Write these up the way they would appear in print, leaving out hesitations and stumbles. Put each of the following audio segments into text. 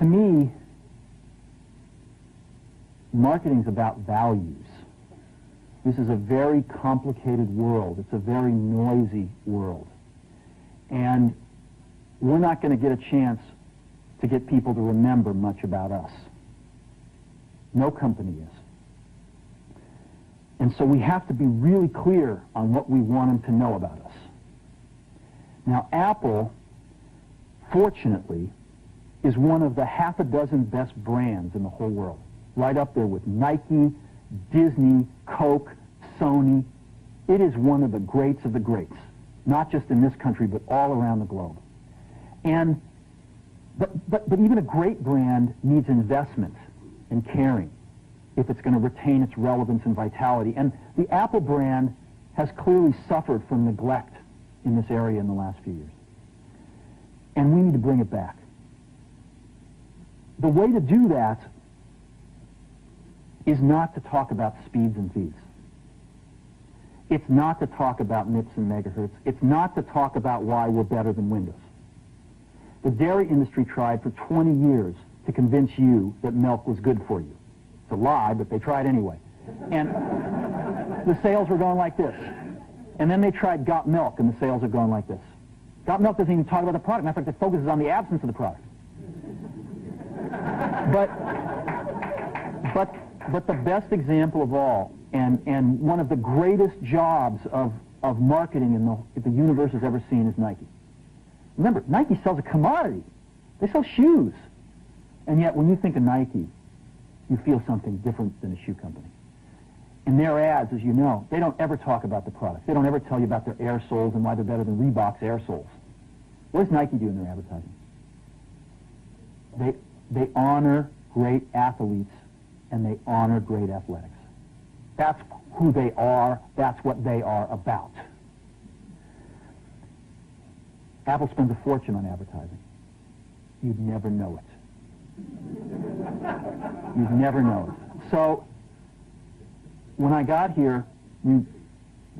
To me, marketing is about values. This is a very complicated world. It's a very noisy world. And we're not going to get a chance to get people to remember much about us. No company is. And so we have to be really clear on what we want them to know about us. Now, Apple, fortunately, is one of the half a dozen best brands in the whole world. Right up there with Nike, Disney, Coke, Sony. It is one of the greats of the greats, not just in this country, but all around the globe. And but even a great brand needs investment and caring if it's going to retain its relevance and vitality. And the Apple brand has clearly suffered from neglect in this area in the last few years. And we need to bring it back. The way to do that is not to talk about speeds and feeds. It's not to talk about MIPS and megahertz. It's not to talk about why we're better than Windows. The dairy industry tried for 20 years to convince you that milk was good for you. It's a lie, but they tried anyway. And the sales were going like this. And then they tried Got Milk, and the sales are going like this. Got Milk doesn't even talk about the product. Matter of fact, it focuses on the absence of the product. But the best example of all, and one of the greatest jobs of marketing the universe has ever seen is Nike. Remember, Nike sells a commodity. They sell shoes. And yet, when you think of Nike, you feel something different than a shoe company. In their ads, as you know, they don't ever talk about the product. They don't ever tell you about their air soles and why they're better than Reebok's air soles. What does Nike do in their advertising? They honor great athletes, and they honor great athletics. That's who they are. That's what they are about. Apple spends a fortune on advertising. You'd never know it. You'd never know it. So, when I got here,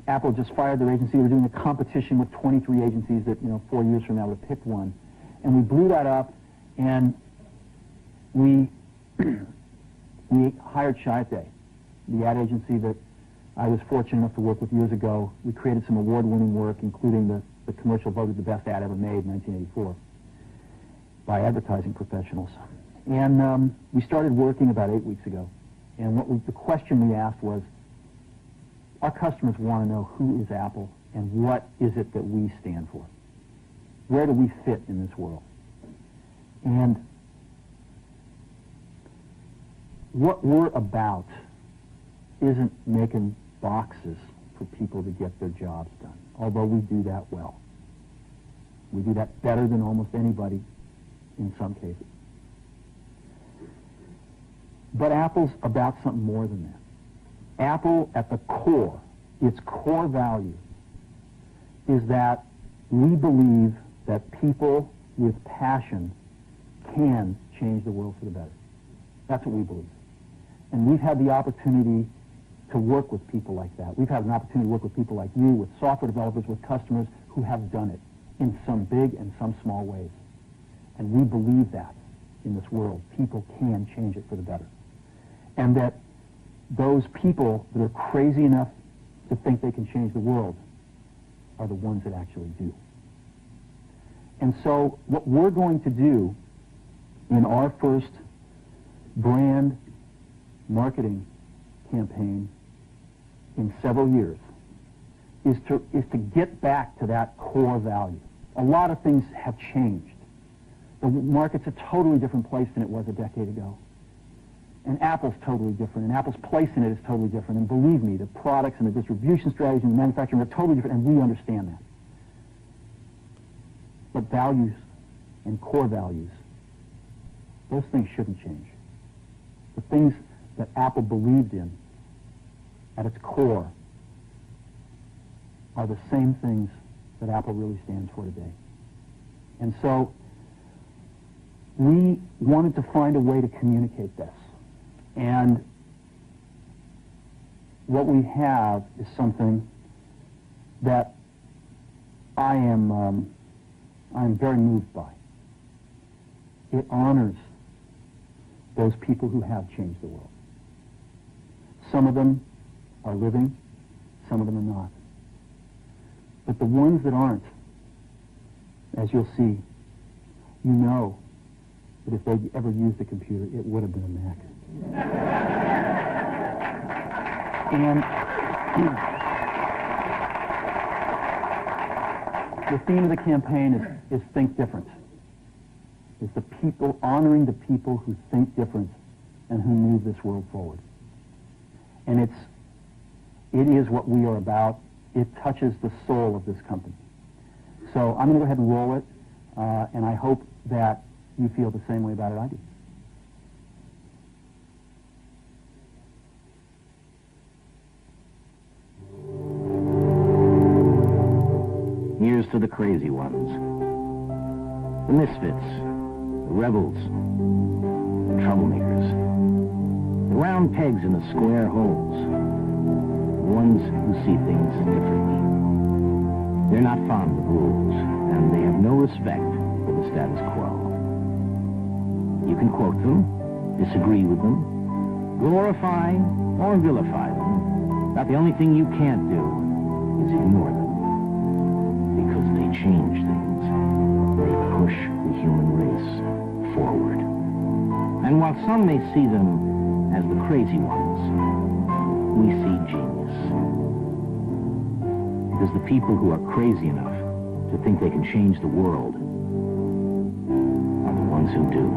Apple just fired their agency. They were doing a competition with 23 agencies that, 4 years from now would pick one. And we blew that up, and we hired Chiat, the ad agency that I was fortunate enough to work with years ago. We created some award-winning work, including the commercial voted the best ad ever made in 1984 by advertising professionals. And we started working about 8 weeks ago. And the question we asked was, our customers want to know who is Apple and what is it that we stand for? Where do we fit in this world? And what we're about isn't making boxes for people to get their jobs done, although we do that well. We do that better than almost anybody in some cases. But Apple's about something more than that. Apple, at the core, its core value, is that we believe that people with passion can change the world for the better. That's what we believe. And we've had the opportunity to work with people like that. We've had an opportunity to work with people like you, with software developers, with customers who have done it in some big and some small ways. And we believe that in this world, people can change it for the better. And that those people that are crazy enough to think they can change the world are the ones that actually do. And so what we're going to do in our first brand marketing campaign in several years is to get back to that core value. A lot of things have changed. The market's a totally different place than it was a decade ago. And Apple's totally different, and Apple's place in it is totally different. And believe me, the products and the distribution strategies and the manufacturing are totally different, and we understand that. But values and core values, those things shouldn't change. The things that Apple believed in at its core are the same things that Apple really stands for today. And so we wanted to find a way to communicate this. And what we have is something that I'm very moved by. It honors those people who have changed the world. Some of them are living, some of them are not. But the ones that aren't, as you'll see, you know that if they ever used a computer, it would have been a Mac. And the theme of the campaign is Think Different. It's the people, honoring the people who think different and who move this world forward. And it is what we are about. It touches the soul of this company. So I'm going to go ahead and roll it, and I hope that you feel the same way about it I do. Here's to the crazy ones, the misfits, the rebels, the troublemakers, the round pegs in the square holes, the ones who see things differently. They're not fond of rules, and they have no respect for the status quo. You can quote them, disagree with them, glorify or vilify them, but the only thing you can't do is ignore them. Because they change things. They push the human race forward. And while some may see them as the crazy ones, we see genius. Because the people who are crazy enough to think they can change the world are the ones who do.